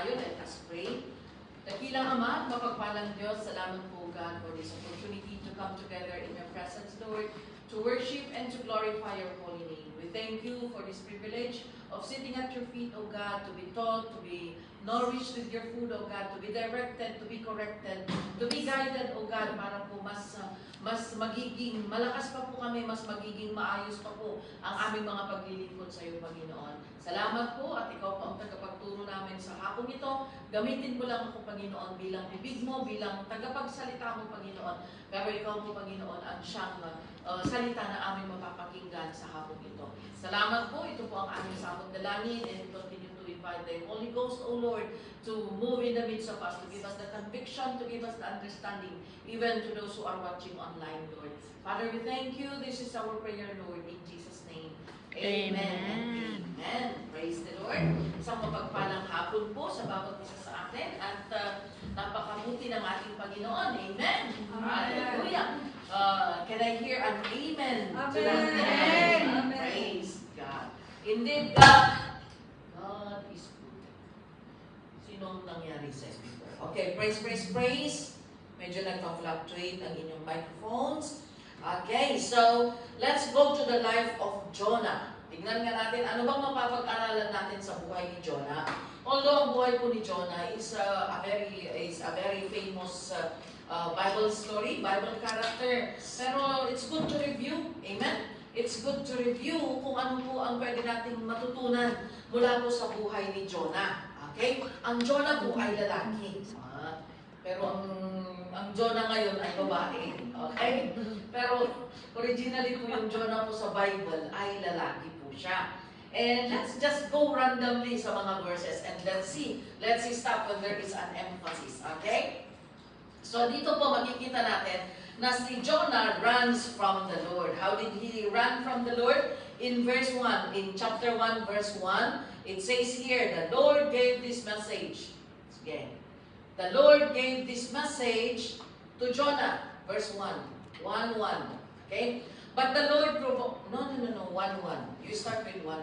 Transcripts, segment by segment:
tayo. Let us pray. Dakilang Ama at mapagpalang Diyos, salamat po God for this opportunity to come together in your presence, Lord, to worship and to glorify your holy name. We thank you for this privilege of sitting at your feet, O God, to be taught, to be nourished with your food, O God, to be directed, to be corrected, to be guided, O God, para po mas magiging malakas pa po kami, mas magiging maayos pa po ang aming mga paglilingkod sa iyo, Panginoon. Salamat po at ikaw po ang tagapagturo namin sa hapong ito. Gamitin mo lang ako, Panginoon, bilang bibig mo, bilang tagapagsalita mo, Panginoon. Pero ikaw po, Panginoon, ang siyang salita na aming mapapakinggan sa hapong ito. Salamat po, ito po ang aming samong dalangin, and continue to invite the Holy Ghost, O Lord, to move in the midst of us, to give us the conviction, to give us the understanding, even to those who are watching online, Lord. Father, we thank you. This is our prayer, Lord, in Jesus' name. Amen. Amen. Praise the Lord. Isang mapagpalang hapon po sa bawat isa sa atin at napakabuti ng ating Panginoon. Amen. Hallelujah. Can I hear an amen? Amen. Amen. Praise God. Indeed, God is good. Sinong nangyari sa speaker? Okay, praise. Medyo nagpa-fluctuate ang inyong microphones. Okay, so let's go to the life of Jonah. Tignan nga natin, ano bang mapapag-aralan natin sa buhay ni Jonah? Although ang buhay po ni Jonah is a very famous Bible story, Bible character. Pero it's good to review. Amen? It's good to review kung ano po ang pwede nating matutunan mula po sa buhay ni Jonah. Okay? Ang Jonah po ay lalaki. Pero ang Jonah ngayon ay babae. Okay? Pero originally po yung Jonah po sa Bible ay lalaki po siya. And let's just go randomly sa mga verses and let's see. Let's stop when there is an emphasis. Okay? So dito po makikita natin na si Jonah runs from the Lord. How did he run from the Lord? In verse 1, in chapter 1, verse 1, it says here, the Lord gave this message. Again, the Lord gave this message to Jonah. Verse 1, 1:1. Okay? But the Lord provoked... No, 1:1. You start with 1.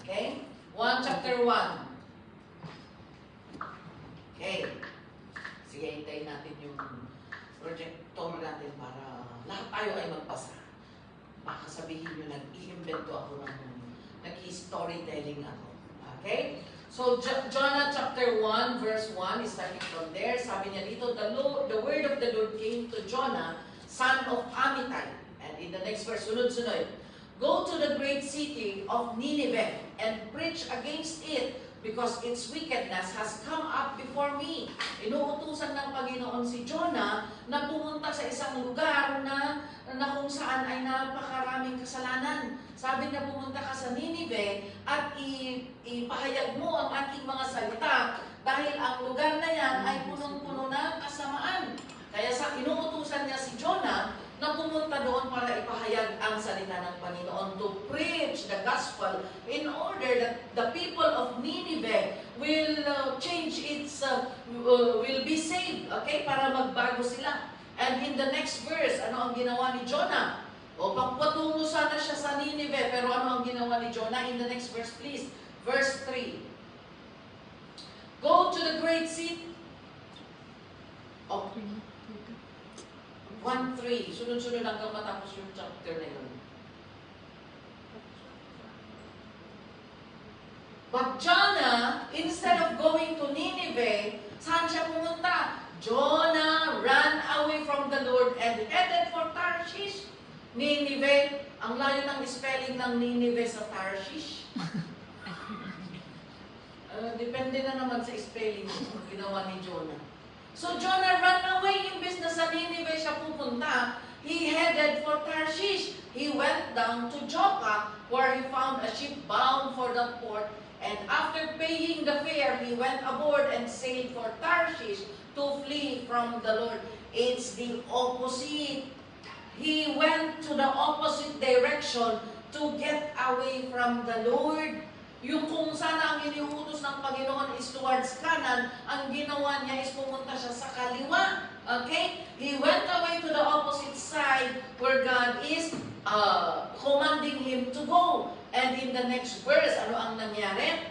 Okay? Chapter 1. Okay. Sige, hintayin natin yung projector natin para lahat tayo ay magbasa. Baka sabihin nyo, nag-i-invento ako nag-i-storytelling ako. Okay? So, Jonah chapter 1, verse 1, is starting from there. Sabi niya dito, the word of the Lord came to Jonah, son of Amittai. And in the next verse, sunod-sunod, go to the great city of Nineveh and preach against it, because its wickedness has come up before me. Inuutusan ng Panginoon si Jonah na pumunta sa isang lugar na kung saan ay napakaraming kasalanan. Sabi niya, pumunta ka sa Nineveh at ipahayag mo ang aking mga salita dahil ang lugar na yan ay punong-puno ng kasamaan. Kaya inuutusan niya si Jonah na pumunta doon para ipahayag ang salita ng Panginoon, to preach the gospel in order that the people of Nineveh will change will be saved, okay? Para magbago sila. And in the next verse, ano ang ginawa ni Jonah? O patungo sana siya sa Nineveh, pero ano ang ginawa ni Jonah? In the next verse, please. Verse 3. Go to the great city. Oh. 1:3. Sunod-sunod hanggang matapos yung chapter na yun. But Jonah, instead of going to Nineveh, saan siya pumunta? Jonah ran away from the Lord and headed for Tarshish. Nineveh, ang layo ng spelling ng Nineveh sa Tarshish. Depende na naman sa spelling ng ginawa ni Jonah. So Jonah ran away, imbes na sa Nineveh siya pupunta, he headed for Tarshish. He went down to Joppa, where he found a ship bound for that port, and after paying the fare, he went aboard and sailed for Tarshish to flee from the Lord. It's the opposite. He went to the opposite direction to get away from the Lord. Yung kung sana ang iniutos ng Panginoon is towards kanan, ang ginawa niya is pumunta siya sa kaliwa. Okay? He went away to the opposite side where God is commanding him to go. And in the next verse, ano ang nangyari?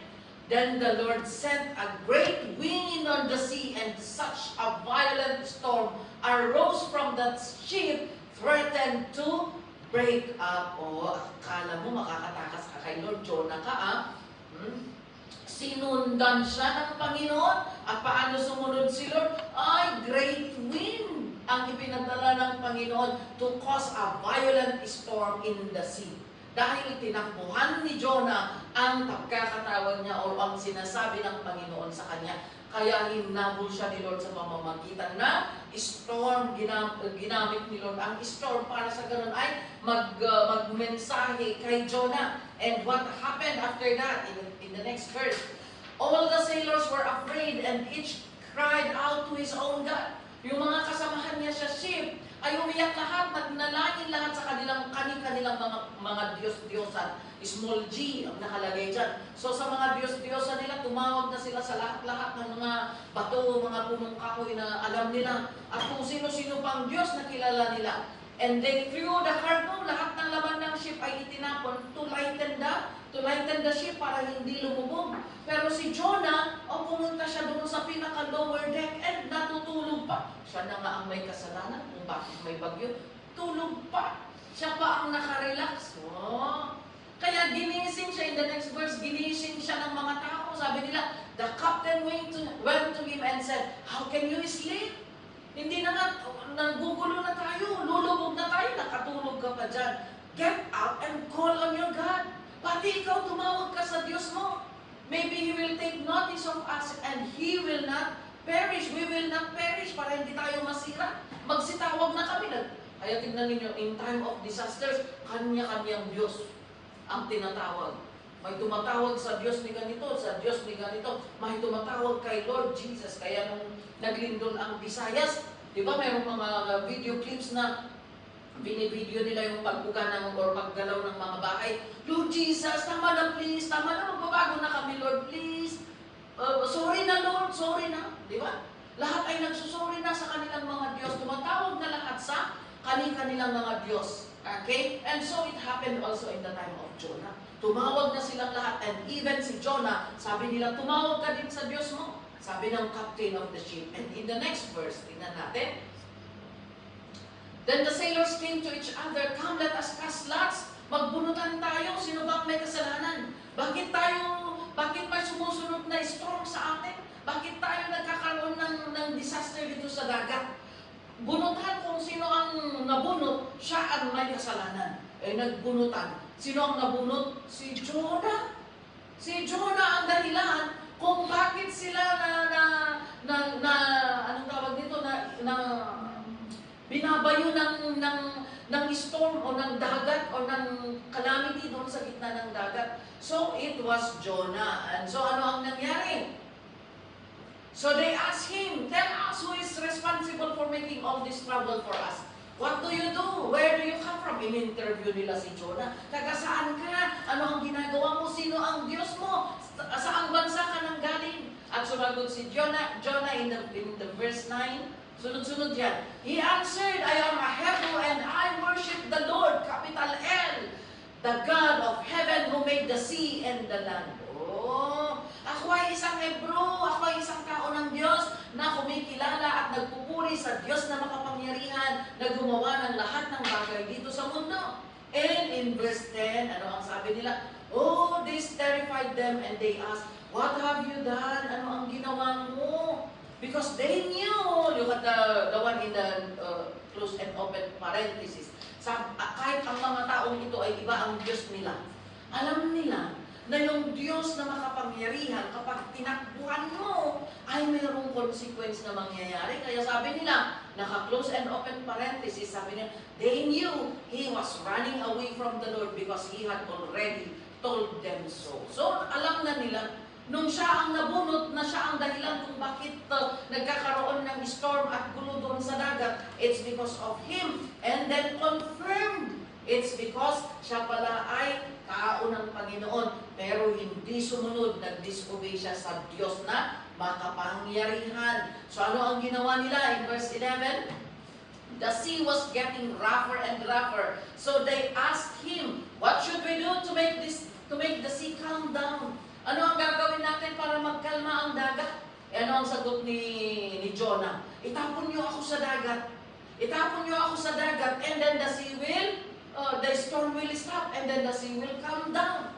Then the Lord sent a great wind on the sea, and such a violent storm arose from that ship, threatened to break up. O, akala mo makakatakas ka kay Lord Jonah ka, Sinundan siya ng Panginoon. At paano sumunod si Lord? Ay, great wind ang ipinadala ng Panginoon to cause a violent storm in the sea. Dahil tinakbuhan ni Jonah ang pagkakatawag niya o ang sinasabi ng Panginoon sa kanya. Kaya hinabol siya ni Lord sa pamamagitan na storm. Ginamit ni Lord ang storm para sa ganun ay magmensahe kay Jonah. And what happened after that? In the next verse, all the sailors were afraid and each cried out to his own God. Yung mga kasamahan niya sa ship ay umiyak lahat, nagnalangin lahat sa kanilang mga Diyos-Diyosan. Small G ang nakalagay dyan. So sa mga Diyos-Diyosan nila, tumawag na sila sa lahat-lahat ng mga bato, mga punong kahoy na alam nila. At kung sino-sino pang Diyos na kilala nila. And they threw the cargo, lahat ng laman ng ship ay itinapon to lighten the ship para hindi lumubog. Pero si Jonah, pumunta siya doon sa pinaka-lower deck and natutulog pa. Siya na nga ang may kasalanan kung bakit may bagyo. Tulog pa. Siya pa ang nakarelax. Kaya ginising siya in the next verse, ginising siya ng mga tao. Sabi nila, the captain went to him and said, "How can you sleep? Hindi na nga, nagugulo na tayo, lulubog na tayo, nakatulog ka pa dyan. Get up and call on your God. Pati ikaw, tumawag ka sa Diyos mo. Maybe He will take notice of us and He will not perish. We will not perish para hindi tayo masira. Magsitawag na kami. Kaya tignan ninyo, in time of disasters, kanya-kanyang Diyos ang tinatawag. May tumatawag sa Diyos ni ganito, sa Diyos ni ganito. May tumatawag kay Lord Jesus. Kaya nung naglindol ang Visayas, di ba mayroong mga video clips na binivideo nila yung pagbuka ng or paggalaw ng mga bahay. Lord Jesus, tama na please, tama na, magbabago na kami Lord, please. Sorry na Lord, sorry na. Di ba? Lahat ay nagsusorry na sa kanilang mga Diyos. Tumatawag na lahat sa kanilang mga Diyos. Okay? And so it happened also in the time of Jonah. Tumawag na silang lahat, and even si Jonah, sabi nila, tumawag ka din sa Diyos mo. Sabi ng captain of the ship. And in the next verse, tingnan natin. Then the sailors came to each other, "Come, let us cast lots." Magbunutan tayo, sino bang may kasalanan? Bakit may sumusunod na storm sa atin? Bakit tayo nagkakaroon ng disaster dito sa dagat? Bunutan kung sino ang nabunot, siya ang may kasalanan. Nagbunutan. Sino ang nabunot? Si Jonah. Si Jonah ang dahilan kung bakit sila anong tawag dito, na binabayo ng storm o ng dagat o ng calamity doon sa gitna ng dagat. So, it was Jonah. And so, ano ang nangyari? So, they asked him, "Tell us who is responsible for making all this trouble for us. What do you do? Where do you come from?" In-interview nila si Jonah. Taga saan ka? Ano ang ginagawa mo? Sino ang Diyos mo? Saang bansa ka nang galing? At sumagot si Jonah in the verse 9. Sunod-sunod yan. He answered, "I am a Hebrew and I worship the Lord," capital L, "the God of heaven who made the sea and the land." Ako ay isang Hebrew, ako ay isang tao ng Diyos na kumikilala at nagpupuri sa Diyos na makapangyarihan na gumawa ng lahat ng bagay dito sa mundo. And in verse 10, ano ang sabi nila? This terrified them and they asked, "What have you done? Ano ang ginawa mo?" Because they knew, look at the one in the close and open parenthesis. Kahit ang mga taong ito ay iba ang Diyos nila, alam nila na yung Diyos na makapangyarihan, kapag tinakbuhan mo, ay mayroong consequence na mangyayari. Kaya sabi nila, naka-close and open parenthesis, sabi nila, they knew he was running away from the Lord because he had already told them so. So, alam na nila, nung siya ang nabunot, na siya ang dahilan kung bakit nagkakaroon ng storm at gulo doon sa dagat, it's because of him. And then confirmed, it's because siya pala ay tao ng Panginoon, pero hindi sumunod, nag-disobey siya sa Diyos na makapangyarihan. So ano ang ginawa nila in verse 11? The sea was getting rougher and rougher. So they asked him, "What should we do to make this to make the sea calm down. Ano ang gagawin natin para magkalma ang dagat? Ano ang sagot ni Jonah? Itapon niyo ako sa dagat. Itapon niyo ako sa dagat, and then the sea will, the storm will stop, and then the sea will calm down.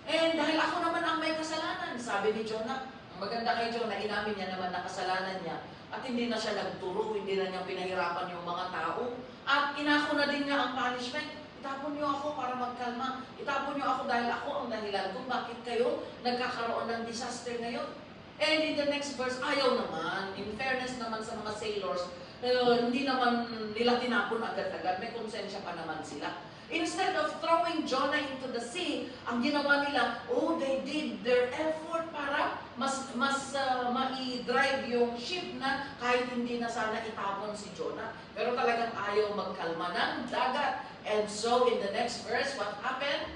And dahil ako naman ang may kasalanan, sabi ni Jonah, ang maganda kay Jonah, inamin niya naman na kasalanan niya, at hindi na siya nagturo, hindi na niya pinahirapan yung mga tao, at inako na din niya ang punishment. Itapon niyo ako para magkalma. Itapon niyo ako dahil ako ang dahilan kung bakit kayo nagkakaroon ng disaster ngayon. And in the next verse, ayaw naman, in fairness naman sa mga sailors, hindi naman nila tinapon agad-agad, may konsensya pa naman sila. Instead of throwing Jonah into the sea, ang ginawa nila, they did their effort para mas ma-drive yung ship na kahit hindi na sana itapon si Jonah. Pero talagang ayaw magkalma ng dagat. And so in the next verse, what happened?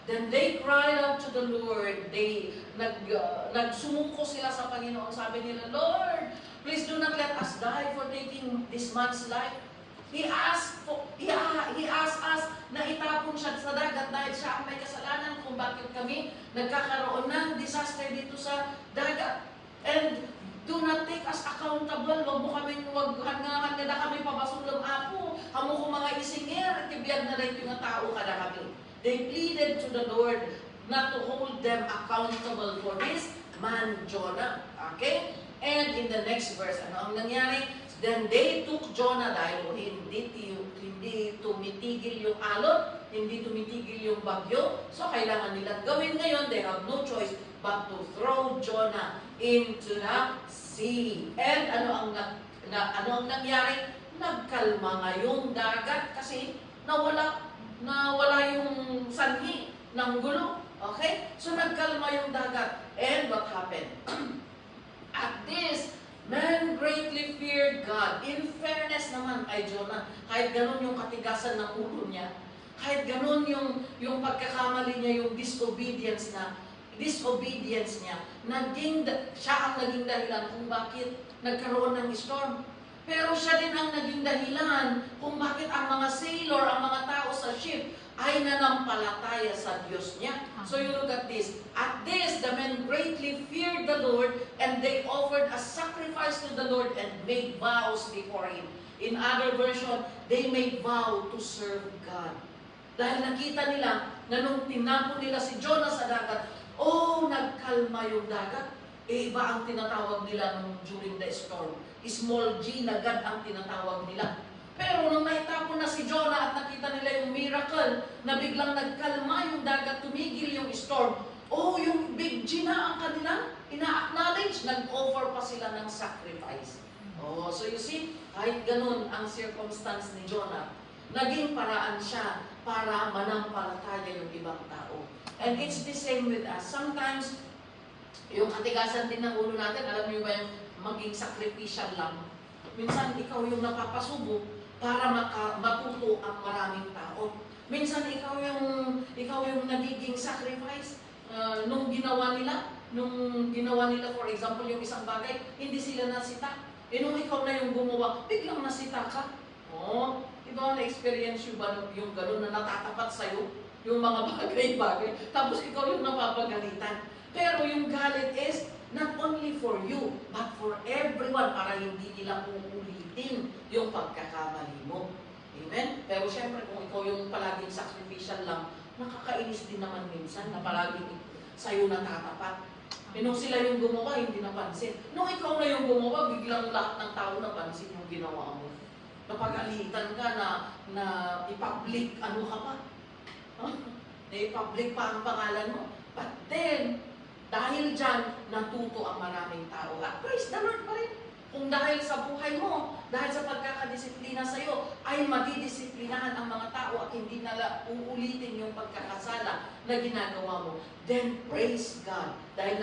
Then they cried out to the Lord. Nagsumuko sila sa Panginoon. Sabi nila, Lord, please do not let us die for taking this man's life. He asked us na itapon siya sa dagat dahil siya ang may kasalanan kung bakit kami nagkakaroon ng disaster dito sa dagat. And do not take us accountable. Wag hangahan na kami pabasulang apo. Hamo ko mga isingir, tibiyag na rin yung tao kada kami. They pleaded to the Lord not to hold them accountable for this man Jonah. Okay? And in the next verse, ano ang nangyari? Then they took Jonah dahil hindi tumitigil yung alon, hindi tumitigil yung bagyo. So kailangan nilang gawin ngayon, they have no choice but to throw Jonah into the sea. And ano ang nangyari? Nagkalma ngayong dagat kasi nawala yung sanhi ng gulo. Okay? So nagkalma yung dagat. And what happened? At this, man greatly feared God. In fairness naman kay Jonah, kahit ganun yung katigasan ng ulo niya, kahit ganun yung pagkakamali niya, yung disobedience niya, siya ang naging dahilan kung bakit nagkaroon ng storm. Pero siya din ang naging dahilan kung bakit ang mga sailor, ang mga tao sa ship, ay nanampalataya sa Diyos niya. So you look at this. At this, the men greatly feared the Lord, and they offered a sacrifice to the Lord and made vows before Him. In other version, they made vow to serve God. Dahil nakita nila na nung tinapon nila si Jonah sa dagat, nagkalma yung dagat. Iba ang tinatawag nila during the storm. Small G na God ang tinatawag nila. Pero nung naitapon na si Jonah at nakita nila yung miracle na biglang nagkalma yung dagat, tumigil yung storm, yung big G na ang kanilang ina-acknowledge, nag-offer pa sila ng sacrifice. So you see, kahit ganun ang circumstance ni Jonah, naging paraan siya para manampalataya yung ibang tao. And it's the same with us. Sometimes, yung katigasan din ng ulo natin, alam niyo ba yung maging sacrificial lang? Minsan, ikaw yung napapasubo para matuto ang maraming tao. Minsan, ikaw yung nagiging sacrifice nung ginawa nila, for example, yung isang bagay, hindi sila nasita. Nung ikaw na yung gumawa, biglang nasita ka. Ikaw na-experience yung gano'n na natatapat sa'yo, yung mga bagay-bagay, tapos ikaw yung napapagalitan. Pero yung galit is not only for you, but for everyone, para hindi nila uulitin yung pagkakamali mo. Amen? Pero syempre, kung ikaw yung palaging sacrificial lang, nakakainis din naman minsan na palaging sa'yo natatapat. Nung sila yung gumawa, hindi napansin. Nung ikaw na yung gumawa, biglang lahat ng tao napansin yung ginawa mo. Napagalitan ka na i-public, ano ka pa? Na i-public pa ang pangalan mo. But then, dahil dyan, natuto ang maraming tao. At praise the Lord pa rin. Kung dahil sa buhay mo, dahil sa pagkakadisiplina sa'yo, ay madidisiplinahan ang mga tao at hindi nila uulitin yung pagkakasala na ginagawa mo, then praise God. Dahil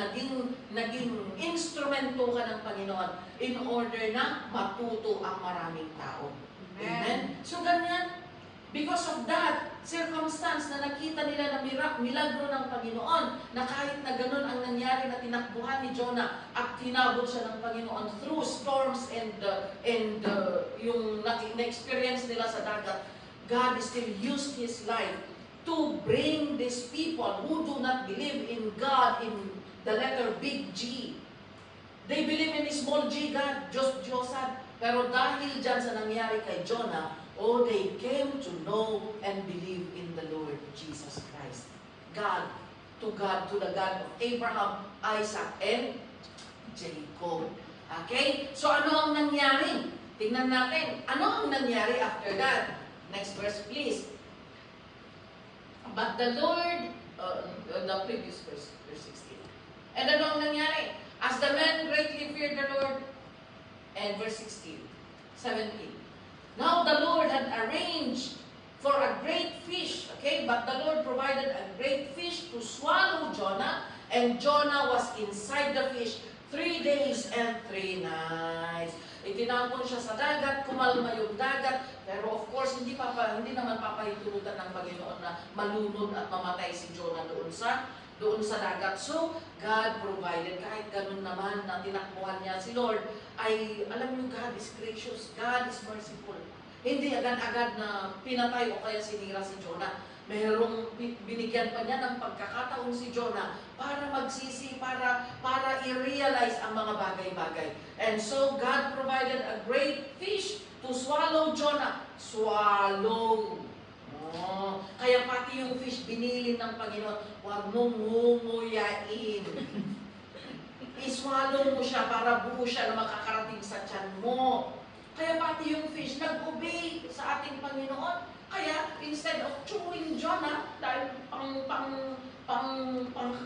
naging instrumento ka ng Panginoon in order na matuto ang maraming tao. Amen? So ganyan, because of that circumstance na nakita nila na milagro ng Panginoon, na kahit na ganun ang nangyari na tinakbuhan ni Jonah at tinabot siya ng Panginoon through storms and yung na-experience nila sa dagat, God still used His life to bring these people who do not believe in God in the letter big G. They believe in small g God, Diyosan. Pero dahil dyan sa nangyari kay Jonah, they came to know and believe in the Lord Jesus Christ. God, to the God of Abraham, Isaac, and Jacob. Okay? So ano ang nangyari? Tingnan natin. Ano ang nangyari after that? Next verse, please. But the Lord, the previous verse 16. And ano ang nangyari? As the men greatly feared the Lord, and verse 17. Now the Lord had arranged for a great fish, okay? But the Lord provided a great fish to swallow Jonah, and Jonah was inside the fish 3 days and 3 nights. Itinapon siya sa dagat, kumalma yung dagat, pero of course, hindi naman papahintulutan ng Panginoon na malunod at mamatay si Jonah doon sa dagat. So, God provided. Kahit ganun naman na tinakbuhan niya si Lord, ay alam niyo, God is gracious. God is merciful. Hindi agad-agad na pinatay o kaya sinira si Jonah. Mayroong binigyan pa niya ng pagkakataon si Jonah para magsisi, para i-realize ang mga bagay-bagay. And so, God provided a great fish to swallow Jonah. Swallow. Kaya pati yung fish binili ng Panginoon, huwag mong nguyain. I-swallow mo siya para buo siya na makakarating sa tiyan mo. Kaya pati yung fish nag-obey sa ating Panginoon. Kaya instead of chewing Jonah, dahil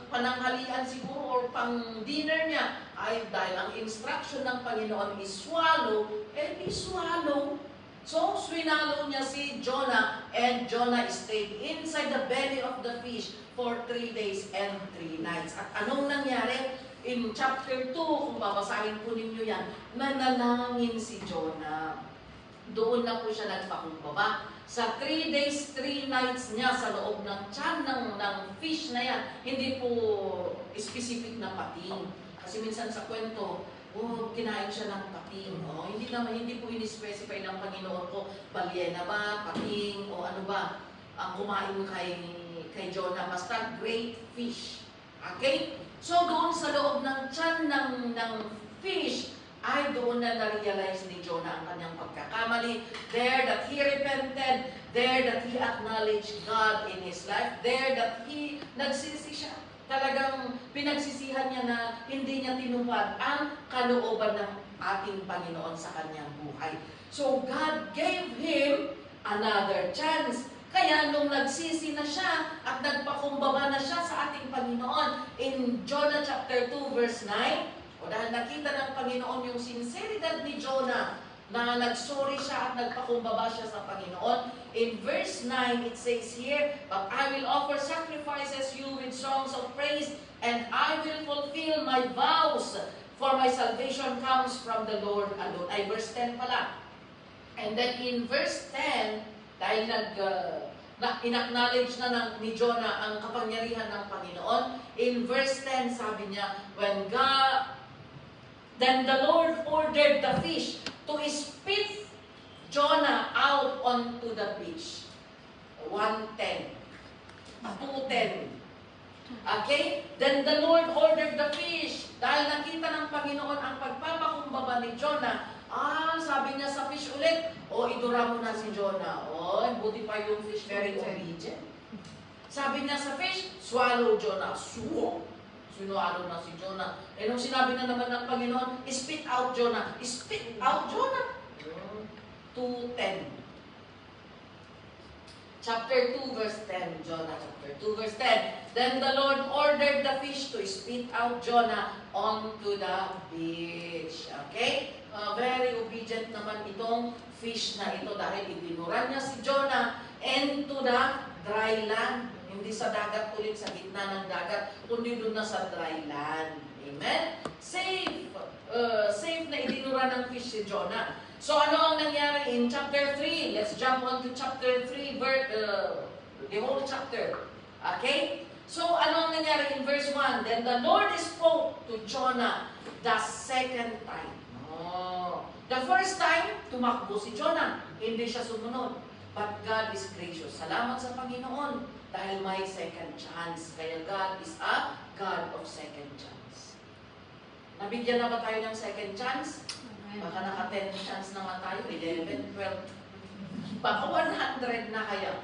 pananghalian siguro or pang dinner niya, ay dahil ang instruction ng Panginoon is swallow, i-swallow. So, swinalo niya si Jonah, and Jonah stayed inside the belly of the fish for 3 days and 3 nights. At anong nangyari? In chapter 2, kung babasahin po ninyo yan, nanalangin si Jonah. Doon na po siya nagpakumbaba. Sa 3 days, 3 nights niya sa loob ng tiyan ng fish na yan, hindi po specific na pating. Kasi minsan sa kwento, kinain siya ng pating. Hindi po in-specify ng Panginoon ko, balyena ba, pating, o ano ba, ang kumain kay Jonah. Basta great fish. Okay? So doon sa loob ng tiyan ng fish, ay doon na na-realize ni Jonah ang kanyang pagkakamali. There that he repented, there that he acknowledged God in his life, there that he nagsisi siya. Talagang pinagsisihan niya na hindi niya tinupad ang kalooban ng ating Panginoon sa kanyang buhay. So God gave him another chance. Kaya nung nagsisi na siya at nagpakumbaba na siya sa ating Panginoon, in Jonah chapter 2 verse 9, dahil nakita ng Panginoon yung sinceridad ni Jonah na nagsorry siya at nagpakumbaba siya sa Panginoon. In verse 9, it says here, "But I will offer sacrifices you with songs of praise, and I will fulfill my vows, for my salvation comes from the Lord alone." Ay, verse 10 pala. And then in verse 10, dahil in-acknowledge na ni Jonah ang kapangyarihan ng Panginoon, in verse 10, sabi niya, Then the Lord ordered the fish to spit Jonah out onto the beach. 1:10. 2:10. Okay? Then the Lord ordered the fish. Dahil nakita ng Panginoon ang pagpapakumbaba ni Jonah, sabi niya sa fish ulit, idura mo na si Jonah. Buti pa yung fish, very obedient. Sabi niya sa fish, swallow Jonah. Sinualo na si Jonah. Nung sinabi na naman ng Panginoon, spit out Jonah. Spit out Jonah. 2:10. Chapter 2 verse 10. Jonah chapter 2 verse 10. Then the Lord ordered the fish to spit out Jonah onto the beach. Okay? Very obedient naman itong fish na ito dahil itinuran niya si Jonah into the dry land. Hindi sa dagat ulit, sa gitna ng dagat, kundi doon na sa dry land. Amen? Safe na itinura ng fish si Jonah. So ano ang nangyari in chapter 3? Let's jump on to chapter 3, the whole chapter. Okay? So ano ang nangyari in verse 1? Then the Lord spoke to Jonah the second time. The first time, tumakbo si Jonah. Hindi siya sumunod. But God is gracious. Salamat sa Panginoon. Dahil may second chance. Kaya God is a God of second chance. Nabigyan na ba tayo ng second chance? Baka naka 10 chance na nga tayo, 11, 12. Baka 100 na kaya.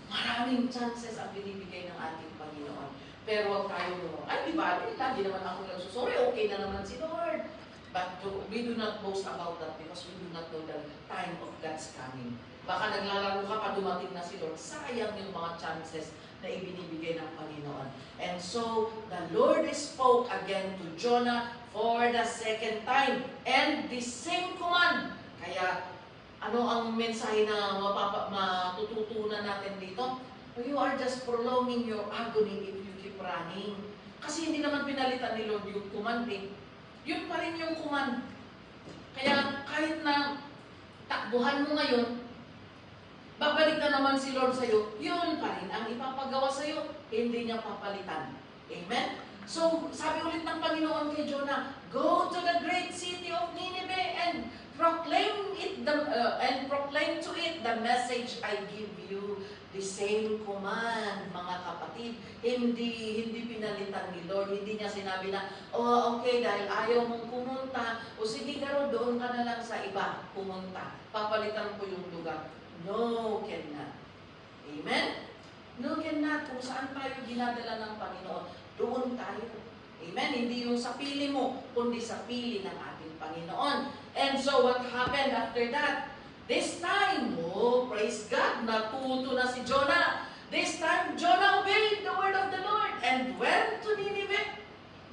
Maraming chances ang binibigay ng ating Panginoon. Pero huwag tayo, ay di ba, lagi naman ako nagsusuri, okay na naman si Lord. But we do not boast about that because we do not know the time of God's coming. Baka naglalaro ka pa, dumating na si Lord. Sayang yung mga chances na ibinibigay ng Panginoon. And so, the Lord spoke again to Jonah for the second time. And the same command. Kaya, ano ang mensahe na matututunan natin dito? You are just prolonging your agony if you keep running. Kasi hindi naman pinalitan ni Lord yung command eh. Yun pa rin yung command. Kaya kahit na takbuhan mo ngayon, babalik na naman si Lord sa'yo, yun pa rin ang ipapagawa sa'yo, hindi niya papalitan. Amen? So, sabi ulit ng Panginoon kay Jonah, go to the great city of Nineveh and proclaim to it the message I give you. The same command, mga kapatid. Hindi pinalitan ni Lord. Hindi niya sinabi na, oh, okay, dahil ayaw mong pumunta, o sige, garo, doon ka na lang sa iba pumunta. Papalitan ko yung lugar. No, cannot. Amen? No, cannot. Kung saan tayo ginadala ng Panginoon, doon tayo. Amen? Hindi yung sa pili mo, kundi sa pili ng ating Panginoon. And so, what happened after that? This time, oh, praise God, natuto na si Jonah. This time, Jonah obeyed the word of the Lord and went to Nineveh.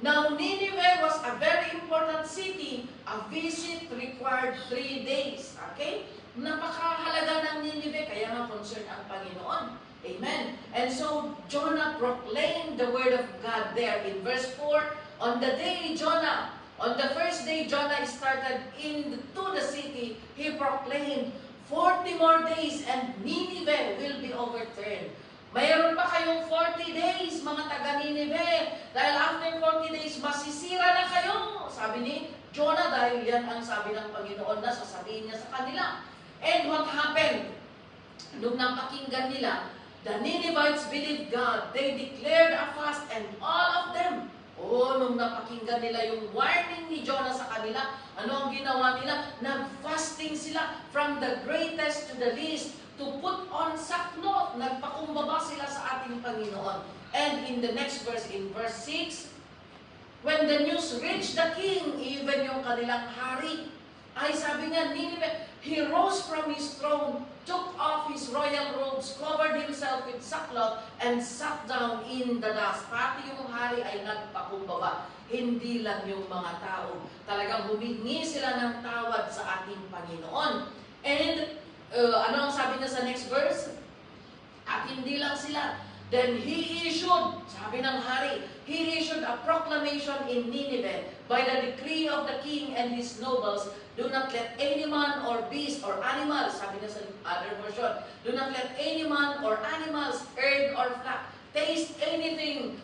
Now, Nineveh was a very important city. A visit required 3 days. Okay? Napakahalaga ng Nineveh, kaya nga concerned ang Panginoon. Amen. And so, Jonah proclaimed the word of God there in verse 4. On the first day Jonah started into the city, he proclaimed, 40 more days and Nineveh will be overturned. Mayroon pa kayong 40 days, mga taga-Nineveh. Dahil after 40 days, masisira na kayo. Sabi ni Jonah, dahil yan ang sabi ng Panginoon na sasabihin niya sa kanila. And what happened? Nung napakinggan nila, the Ninevites believed God. They declared a fast and all of them, nung napakinggan nila yung warning ni Jonah sa kanila, ano ang ginawa nila? Nag-fasting sila from the greatest to the least to put on sackcloth. Nagpakumbaba sila sa ating Panginoon. And in the next verse, in verse 6, when the news reached the king, even yung kanilang hari, ay sabi niya, Nineveh, he rose from his throne, took off his royal robes, covered himself with sackcloth, and sat down in the dust. Pati yung hari ay nagpakumbaba. Hindi lang yung mga tao. Talagang humingi sila ng tawad sa ating Panginoon. And ano ang sabi niya sa next verse? At hindi lang sila. Then he issued, sabi ng hari, he issued a proclamation in Nineveh by the decree of the king and his nobles. Do not let any man or beast or animal, sabi niya sa other version, do not let any man or animals, herd or flock, taste anything,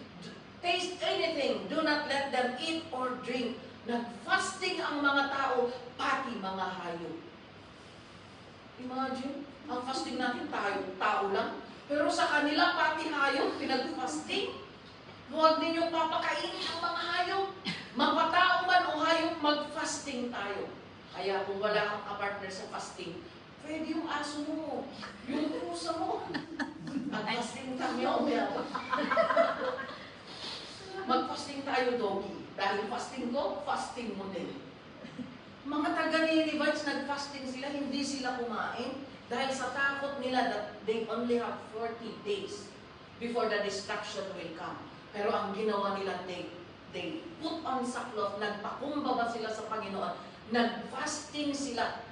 do not let them eat or drink. Nag-fasting ang mga tao, pati mga hayop. Imagine, ang fasting natin tao lang. Pero sa kanila, pati hayop, pinag-fasting. Huwag ninyong papakainin ang mga hayop. Mapatao man o hayop, mag-fasting tayo. Kaya kung wala kang kapartner sa fasting, pwede yung aso mo, yung pusa mo. Mag-fasting kami, mag-fasting tayo, doggy. Dahil fasting ko, fasting mo din. Mga taga-Ninevites, nag-fasting sila, hindi sila kumain. Dahil sa takot nila that they only have 40 days before the destruction will come. Pero ang ginawa nila, they put on sackcloth, nagpakumbaba sila sa Panginoon, nag-fasting sila.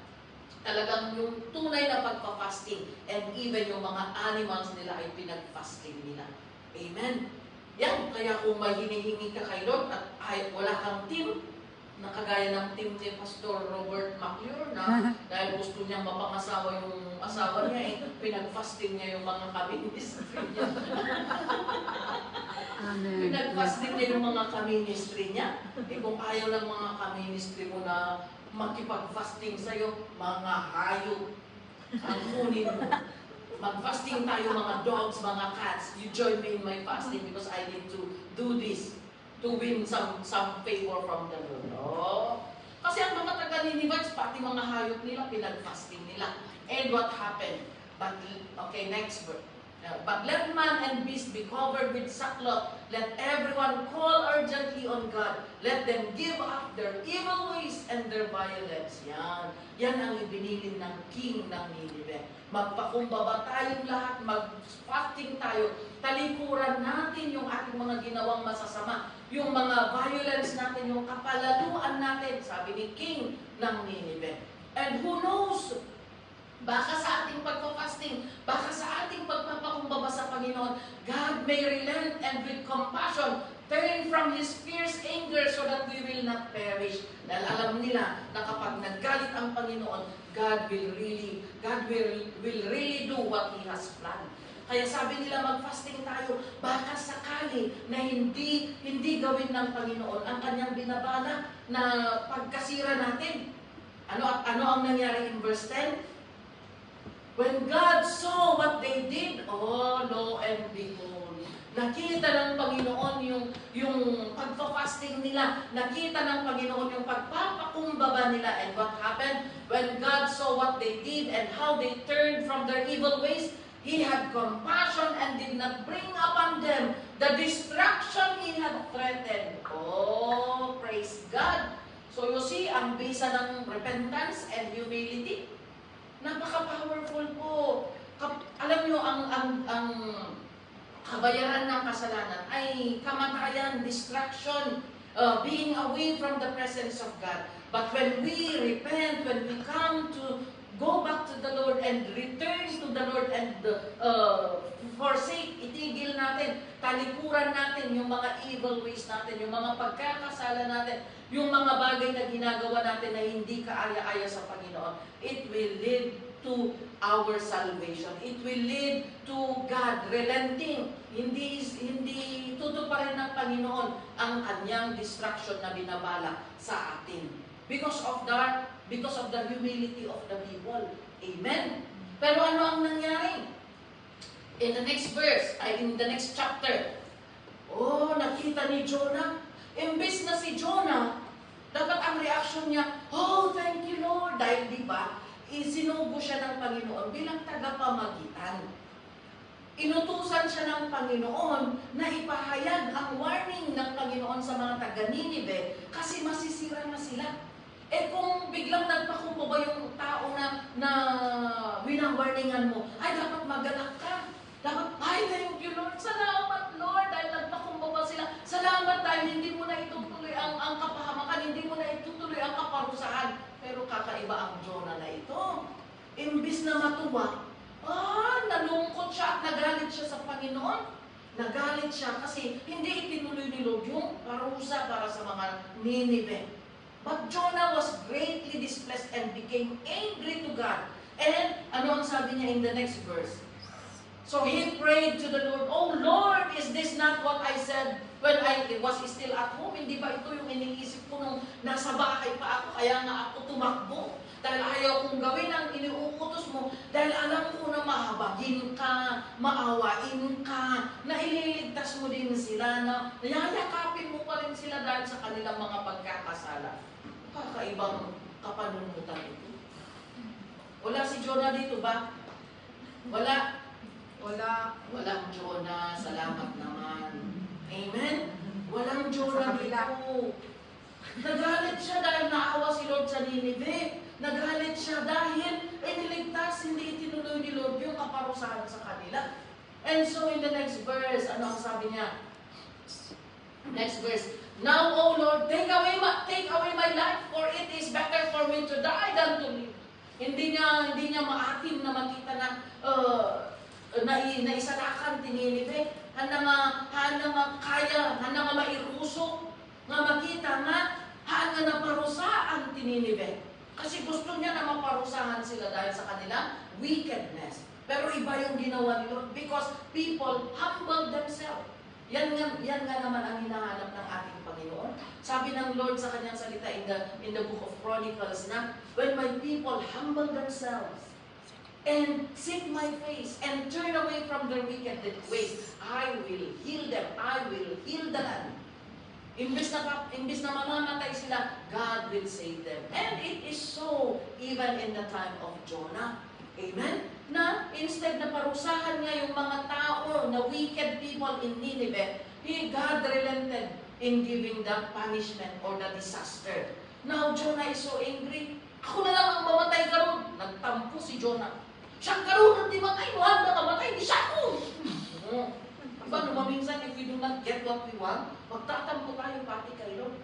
Talagang yung tunay na pagpa-fasting, and even yung mga animals nila ay pinag-fasting nila. Amen. Yan, kaya kung may hinihingi ka kay Lord at wala kang team, nakagaya ng team ni Pastor Robert McClure na dahil gusto niyang mapangasawa yung asawa niya, pinag-fasting niya yung mga ka-ministry niya. Pinag-fasting niya yung mga ka-ministry niya. Kung ayaw ng mga ka-ministry mo na makipag-fasting sa'yo, mga hayop ang kunin mo. Mag-fasting tayo mga dogs, mga cats. You join me in my fasting because I need to do this to win some favor from the Lord. Oh. Kasi ang mga taga-Ninevites, pati mga hayop nila, pinag-fasting nila. And what happened? But, okay, next verse. But let man and beast be covered with sackcloth. Let everyone call urgently on God. Let them give up their evil ways and their violence. Yan. Yan ang ibinilin ng king ng Nineveh. Magpakumbaba tayong lahat, mag-fasting tayo. Talikuran natin yung ating mga ginawang masasama. Yung mga violence natin, yung kapalaluan natin, sabi ni king ng Nineveh. And who knows? Baka sa ating pagpa-fasting, baka sa ating pagpapakumbaba sa Panginoon, God may relent and with compassion turn from His fierce anger so that we will not perish. Dahil alam nila na kapag naggalit ang Panginoon, God will really do what He has planned. Kaya sabi nila mag-fasting tayo, baka sakali na hindi gawin ng Panginoon ang kanyang binabala na pagkasira natin. Ano ang nangyari in verse 10? When God saw what they did, oh, lo and behold, nakita ng Panginoon yung pagpa-fasting nila, nakita ng Panginoon yung pagpapakumbaba nila. And what happened? When God saw what they did and how they turned from their evil ways, He had compassion and did not bring upon them the destruction He had threatened. Oh, praise God! So you see, ang bisa ng repentance and humility, napaka-powerful po. Alam nyo, ang kabayaran ng kasalanan ay kamatayan, destruction, being away from the presence of God. But when we repent, when we come to go back to the Lord and return to the Lord and forsake, itigil natin, talikuran natin yung mga evil ways natin, yung mga pagkakasala natin, yung mga bagay na ginagawa natin na hindi kaaya-aya sa Panginoon, it will lead to our salvation. It will lead to God relenting. Hindi tutuparin ng Panginoon ang kanyang destruction na binabala sa atin. Because of the humility of the people. Amen? Pero ano ang nangyari? In the next verse, in the next chapter, nakita ni Jonah, imbes na si Jonah, dapat ang reaction niya, oh, thank you Lord, dahil di ba, isinugo siya ng Panginoon bilang tagapamagitan. Inutusan siya ng Panginoon na ipahayag ang warning ng Panginoon sa mga taga-Ninive kasi masisira na sila. Kung biglang nagpakumbaba yung tao na winawarningan mo, ay dapat magalak ka. Dapat, ay thank you Lord, salamat Lord, dahil nagpakumbaba sila. Salamat dahil hindi mo na itutuloy ang kapahamakan, hindi mo na itutuloy ang kaparusahan. Pero kakaiba ang Jonah na ito. Imbis na matuwa, nalungkot siya at nagalit siya sa Panginoon. Nagalit siya kasi hindi itinuloy ni Lord yung parusa para sa mga Ninive. But Jonah was greatly displeased and became angry to God. And ano ang sabi niya in the next verse? So he prayed to the Lord, oh Lord, is this not what I said when I was still at home? Hindi ba ito yung iniisip ko nung nasa bahay pa ako, kaya nga ako tumakbo? Dahil ayaw kong gawin ang iniuutos mo, dahil alam ko na mahabagin ka, maawain ka, na ililigtas mo din sila, na yayakapin mo pa rin sila dahil sa kanilang mga pagkakasala. Kakaibang kapanungutan ito. Wala si Jonah dito ba? Wala. Walang Jonah. Salamat naman. Amen? Walang Jonah dito. Nagalit siya dahil naawa si Lord sa Ninive. Nagalit siya dahil iniligtas, hindi itinuloy ni Lord yung kaparusahan sa kanila. And so in the next verse, ano ang sabi niya? Next verse, now, O Lord, take away my life, for it is better for me to die than to live. Hindi niya maatim na makita na naisalakan tininibe, handa nga kaya, handa nga mairusok, nga makita nga, handa na parusaan tininibe. Kasi gusto niya na maparusahan sila dahil sa kanilang wickedness. Pero iba yung ginawa ni Lord because people humble themselves. Yan nga naman ang hinahanap ng ating Panginoon. Sabi ng Lord sa kanyang salita in the book of Chronicles na, when my people humble themselves and seek my face and turn away from their wicked ways, I will heal them. I will heal the land. Imbis na mamamatay sila, God will save them. And it is so even in the time of Jonah. Amen? Na instead na parusahan niya yung mga tao na wicked people in Nineveh, God relented in giving the punishment or the disaster. Now Jonah is so angry. Ako na lang ang mamatay karon. Nagtampo si Jonah. Siya karon ang di matay, wala na mamatay, di siya ako. Diba, minsan, if we do not get what we want, magtatampo tayo pati kay Lord.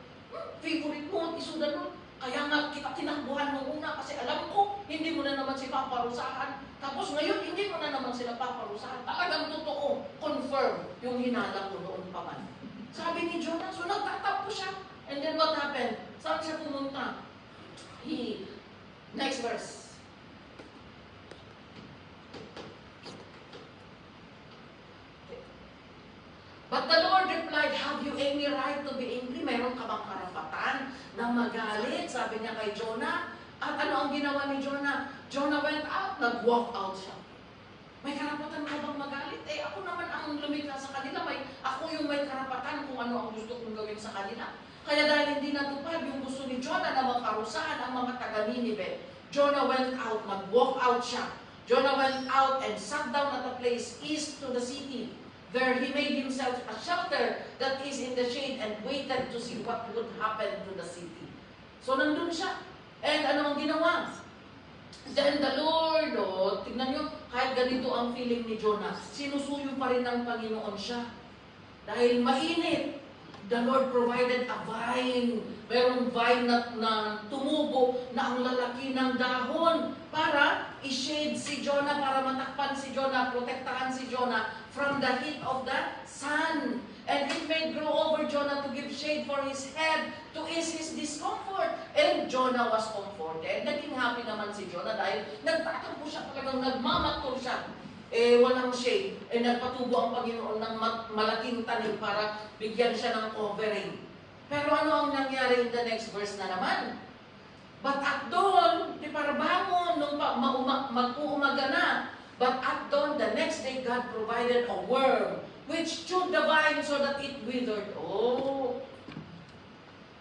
Favorite mo, isudan mo. Kaya nga, kita tinakbuhan mo una kasi alam ko, hindi mo na naman sila paparusahan. Tapos ngayon, hindi mo na naman sila paparusahan. Talagang totoo, confirm yung hinala ko noon pa man. Sabi ni Jonah, so nagtatampo siya. And then what happened? Saan siya pumunta? Next verse. But the Lord replied, have you any right to be angry? Meron ka bang karapatan na magalit? Sabi niya kay Jonah. At ano ang ginawa ni Jonah? Jonah went out, nag-walk out siya. May karapatan ka bang magalit? Eh, ako naman ang lumikha sa kanila. Ako yung may karapatan kung ano ang gusto kong gawin sa kanila. Kaya dahil hindi natupad yung gusto ni Jonah na makarusahan ang mga taga-Nineveh, Jonah went out, nag-walk out siya. Jonah went out and sat down at a place east to the city. There he made himself a shelter that is in the shade and waited to see what would happen to the city. So nandun siya. And ano ang ginawa? Then the Lord, tignan nyo, kahit ganito ang feeling ni Jonah, sinusuyo pa rin ng Panginoon siya. Dahil mainit, the Lord provided a vine. Merong vine na tumubo na ang lalaki ng dahon para i-shade si Jonah, para matakpan si Jonah, protektahan si Jonah from the heat of the sun. And it may grow over Jonah to give shade for his head, to ease his discomfort. And Jonah was comforted. Naging happy naman si Jonah dahil nagtatampo siya, talagang nagmamatol siya. Walang shade. Nagpatubo ang Panginoon ng malaking tanim para bigyan siya ng covering. Pero ano ang nangyari in the next verse na naman? But at dawn, di para bangon, nung mag-uumaga na, but at dawn, the next day, God provided a worm which chewed the vine so that it withered.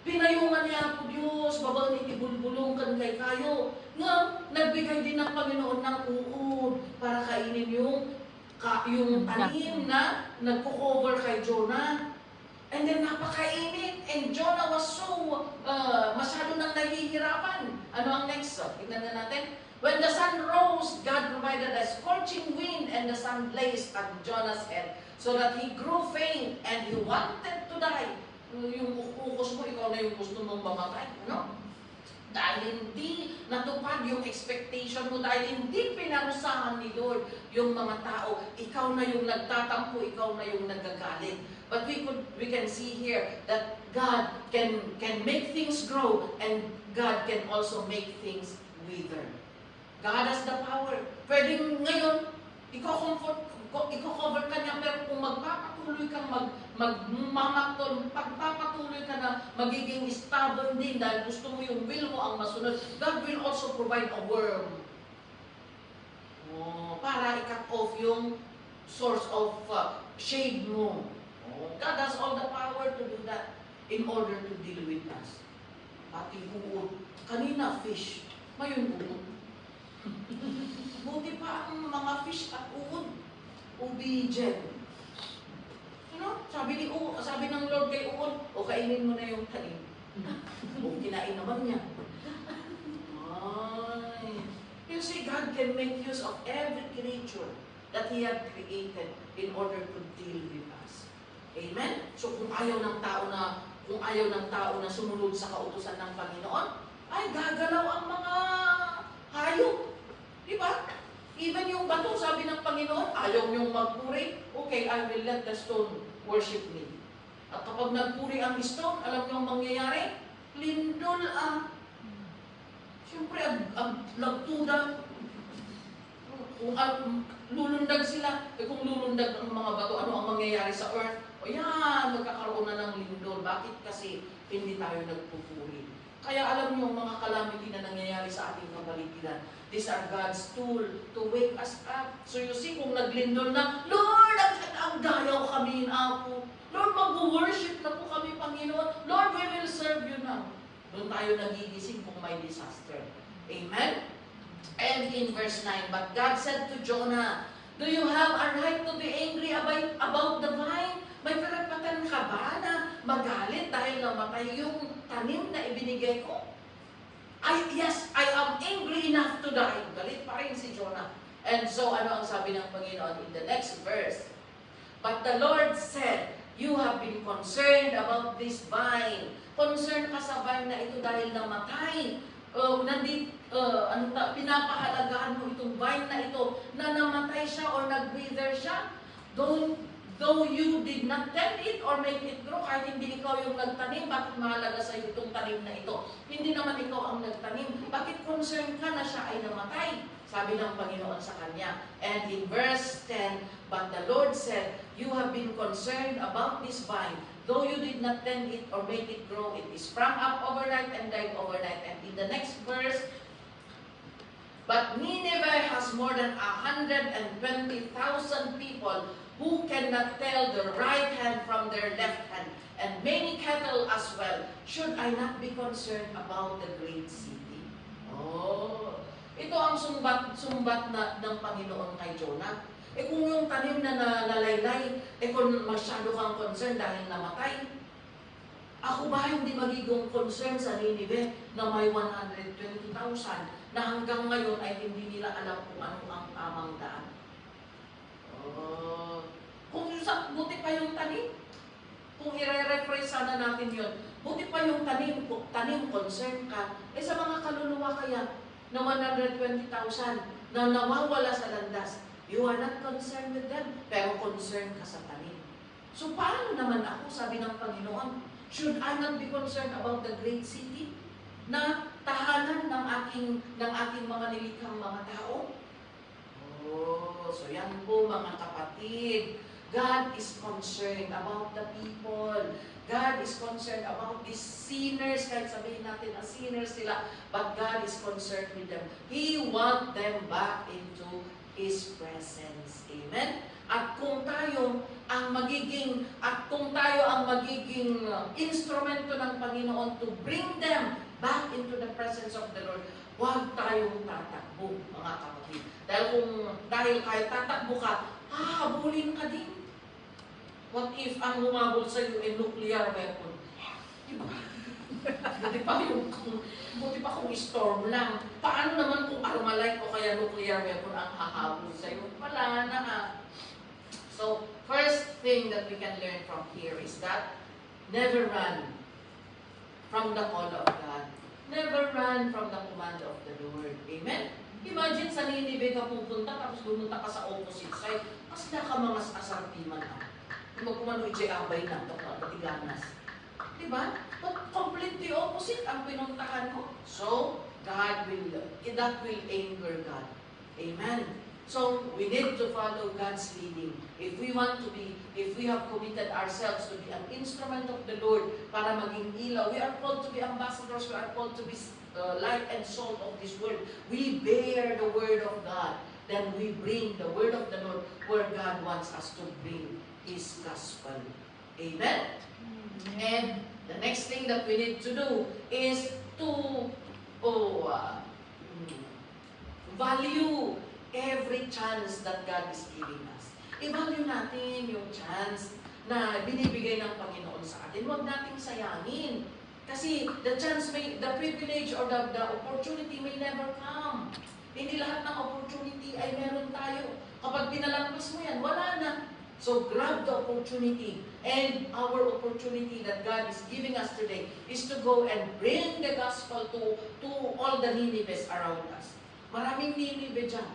Pinayungan niya po Diyos, babang itibulbulong kan kay kayo. Nga, nagbigay din ng Panginoon ng uod para kainin yung tanim na nagko-cover kay Jonah. And then napakainit. And Jonah was so, masyado nang nahihirapan. Ano ang next? Tignan na natin. When the sun rose, God provided a scorching wind and the sun blazed on Jonah's head so that he grew faint and he wanted to die. Yung ukos mo, ikaw na yung gusto mong mamatay. Ano? Dahil hindi natupad yung expectation mo, dahil hindi pinarusahan ni Lord yung mga tao, ikaw na yung nagtatampo, ikaw na yung nagagalit. But we can see here that God can make things grow and God can also make things wither. God has the power. Pwedeng ngayon, i-cover ka niya, pero kung magpapatuloy kang magmamatol, pagpapatuloy ka na magiging stubborn din dahil gusto mo yung will mo ang masunod, God will also provide a worm. Para i-cut off yung source of shade mo. God has all the power to do that in order to deal with us. Pati uod. Kanina, fish. Ngayon, uod. Buti pa ang mga fish at uod. Obedient. Sabi ng Lord kay uod, kainin mo na yung tanim. Kinain naman niya. You see, God can make use of every creature that He had created in order to deal with us. Amen? So kung ayaw ng tao na sumunod sa kautusan ng Panginoon, ay gagalaw ang mga hayop. Di ba? Even yung bato, sabi ng Panginoon, ayaw niyong magpuri, okay, I will let the stone worship me. At kapag nagpuri ang stone, alam niyong mangyayari? Lindol ang siyempre, ang nagtuda. Kung lulundag sila, kung lulundag ang mga bato, ano ang mangyayari sa earth? Magkakaroon na ng lindol. Bakit? Kasi hindi tayo nagpupuri. Kaya alam niyo, mga calamity na nangyayari sa ating kapaligiran, these are God's tool to wake us up. So you see, kung naglindol na, Lord, ang dayaw kami, Apo. Lord, mag-worship na po kami, Panginoon. Lord, we will serve you now. Doon tayo nagigising kung may disaster. Amen? And in verse 9, but God said to Jonah, do you have a right to be angry about the vine? May karapatan ka ba na magalit dahil namatay yung tanim na ibinigay ko? Yes, I am angry enough to die. Galit pa rin si Jonah. And so, ano ang sabi ng Panginoon in the next verse? But the Lord said, you have been concerned about this vine. Concerned ka sa vine na ito dahil namatay. Pinapahalagahan mo itong vine na ito na namatay siya or nag-wither siya. Though you did not tend it or make it grow, kahit hindi ikaw yung nagtanim, bakit mahalaga sa iyo itong tanim na ito? Hindi naman ikaw ang nagtanim. Bakit concerned ka na siya ay namatay? Sabi ng Panginoon sa kanya. And in verse 10, but the Lord said, you have been concerned about this vine. Though you did not tend it or make it grow, it is sprung up overnight and died overnight. And in the next verse, but Nineveh has more than 120,000 people who cannot tell the right hand from their left hand, and many cattle as well. Should I not be concerned about the great city? Oh, ito ang sumbat na ng Panginoon kay Jonah. Kung yung tanim na nalaylay, kung masyado kang concerned dahil namatay, ako ba hindi magiging concern sa Nineveh na may 120,000 na hanggang ngayon ay hindi nila alam kung ano ang tamang daan? Buti pa yung tanim. Kung i-refresh sana natin yun, buti pa yung tanim concern ka. Sa mga kaluluwa kaya na 120,000 na nawawala sa landas, you are not concerned with them, pero concerned ka sa tanim. So paano naman ako, sabi ng Panginoon, should I not be concerned about the great city na tahanan ng aking mga nilikhang mga tao? Oh, so yan po mga kapatid. God is concerned about the people. God is concerned about these sinners. Kahit sabihin natin na sinners sila, but God is concerned with them. He wants them back into His presence. Amen? At kung tayo ang magiging instrumento ng Panginoon to bring them back into the presence of the Lord, huwag tayong tatakbo, mga kapatid. Dahil kahit tatakbo ka, hahabulin ka din. What if ang humabol sa iyo ay nuclear weapon? Diba? Buti pa kung storm lang. Paano naman kung Armalite o kaya nuclear weapon ang hahabol sa iyo? Wala na ha. So, first thing that we can learn from here is that never run from the call of God. Never run from the command of the Lord. Amen? Imagine sa Nineveh ka pupunta, tapos pumunta ka sa opposite side, mas nakamangas asartiman ka. Magkumano abay na, patiganas. Diba? But completely opposite ang pinuntahan mo. So, that will anger God. Amen? So, we need to follow God's leading. If we have committed ourselves to be an instrument of the Lord para maging ilaw, we are called to be ambassadors, we are called to be light and salt of this world. We bear the word of God. Then we bring the word of the Lord where God wants us to bring His gospel. Amen? And the next thing that we need to do is to value every chance that God is giving us. I-value natin yung chance na binibigay ng Panginoon sa atin. Huwag nating sayangin. Kasi the privilege or the opportunity may never come. Hindi lahat ng opportunity ay meron tayo. Kapag pinalampas mo yan, wala na. So grab the opportunity. And our opportunity that God is giving us today is to go and bring the gospel to all the Ninevehs around us. Maraming Nineveh dyan.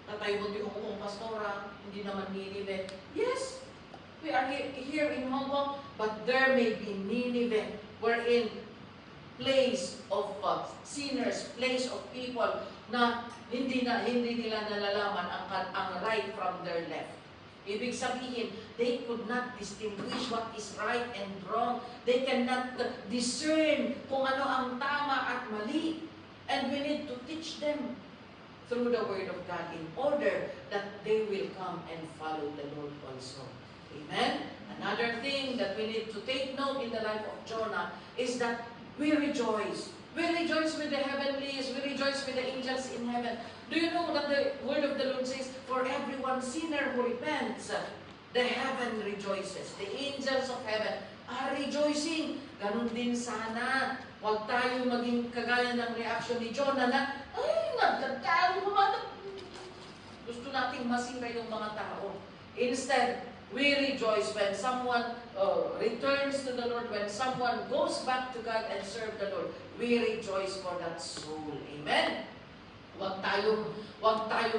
Tatay mo di Hong Pastora, hindi naman Nineveh. Yes, we are here in Hong Kong, but there may be Nineveh wherein place of sinners, place of people na hindi nila nalalaman ang right from their left. Ibig sabihin, they could not distinguish what is right and wrong. They cannot discern kung ano ang tama at mali. And we need to teach them through the Word of God in order that they will come and follow the Lord also. Amen? Another thing that we need to take note in the life of Jonah is that we rejoice. We rejoice with the heavenlies. We rejoice with the angels in heaven. Do you know that the word of the Lord says, for everyone sinner who repents, the heaven rejoices. The angels of heaven are rejoicing. Ganun din sana. Huwag tayo maging kagaya ng reaction ni Jonah na, ay, nagtatao, gusto nating masira yung mga tao. Instead, we rejoice when someone returns to the Lord, when someone goes back to God and serve the Lord. We rejoice for that soul. Amen? Huwag tayong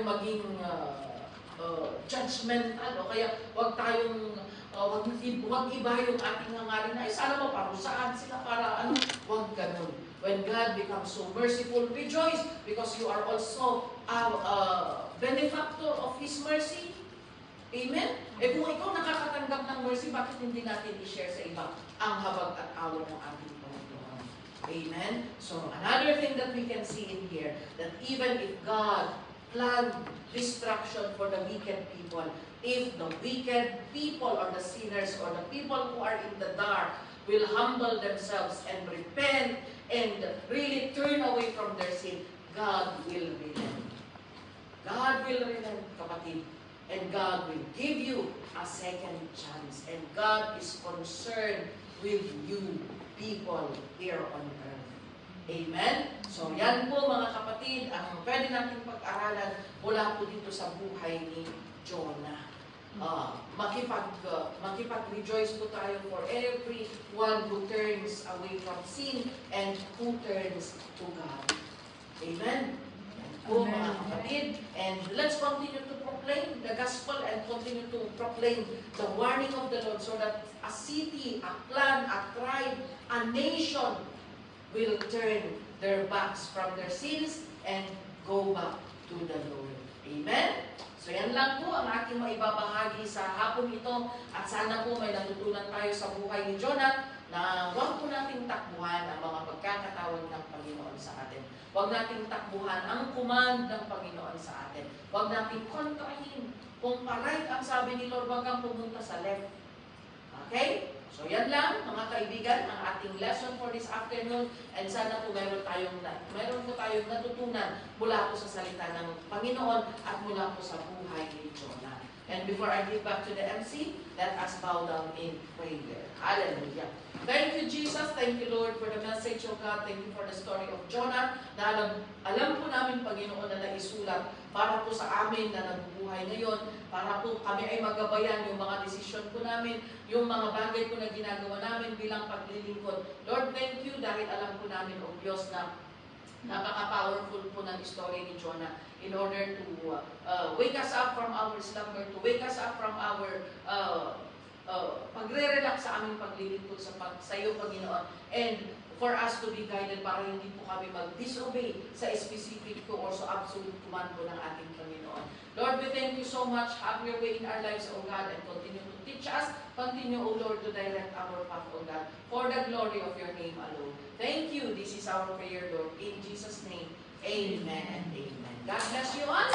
maging judgmental, o kaya huwag iba yung ating hangarin na, sana maparusaan sila para ano, huwag ganun. When God becomes so merciful, rejoice because you are also a benefactor of His mercy. Amen? Eh kung ikaw nakakatanggap ng mercy, bakit hindi natin i-share sa iba ang habag at awa ng ating Panginoon? Amen? So, another thing that we can see in here, that even if God planned destruction for the wicked people, if the wicked people or the sinners or the people who are in the dark will humble themselves and repent and really turn away from their sin, God will relent. God will relent, kapatid. And God will give you a second chance. And God is concerned with you, people here on earth. Amen? So yan po mga kapatid, ang pwede natin pag-aralan mula po dito sa buhay ni Jonah. Makipag-rejoice po tayo for everyone who turns away from sin and who turns to God. Amen? Po mga kapatid, and let's continue to proclaim the gospel and continue to proclaim the warning of the Lord so that a city, a clan, a tribe, a nation will turn their backs from their sins and go back to the Lord. Amen? So yan lang po ang aking maibabahagi sa hapon ito at sana po may natutunan tayo sa buhay ni Jonah na huwag po nating takbuhan ang mga pagkakatawag ng Panginoon sa atin. Huwag nating takbuhan ang command ng Panginoon sa atin. Huwag nating kontrahin. Kung pa-right ang sabi ni Lord, huwag kang pumunta sa left. Okay? So yan lang, mga kaibigan, ang ating lesson for this afternoon. And sana po meron po tayong natutunan mula po sa salita ng Panginoon at mula po sa buhay ni Jonah. And before I give back to the MC, let us bow down in prayer. Hallelujah. Thank you, Jesus. Thank you, Lord, for the message of God. Thank you for the story of Jonah na alam po namin, Panginoon, na naisulat para po sa amin na nabubuhay ngayon, para po kami ay magabayan yung mga desisyon po namin, yung mga bagay po na ginagawa namin bilang paglilingkod. Lord, thank you dahil alam po namin, O Diyos, na napaka-powerful po ng story ni Jonah in order to wake us up from our slumber, to wake us up from our pagre-relax sa aming paglilingkod sa iyo, Panginoon, and for us to be guided para hindi po kami mag-disobey sa specific to or sa absolute command po ng ating Panginoon. Lord, we thank you so much. Have your way in our lives, O God, and continue to teach us. Continue, O Lord, to direct our path, O God, for the glory of your name alone. Thank you. This is our prayer, Lord. In Jesus' name, amen and amen. God bless you all.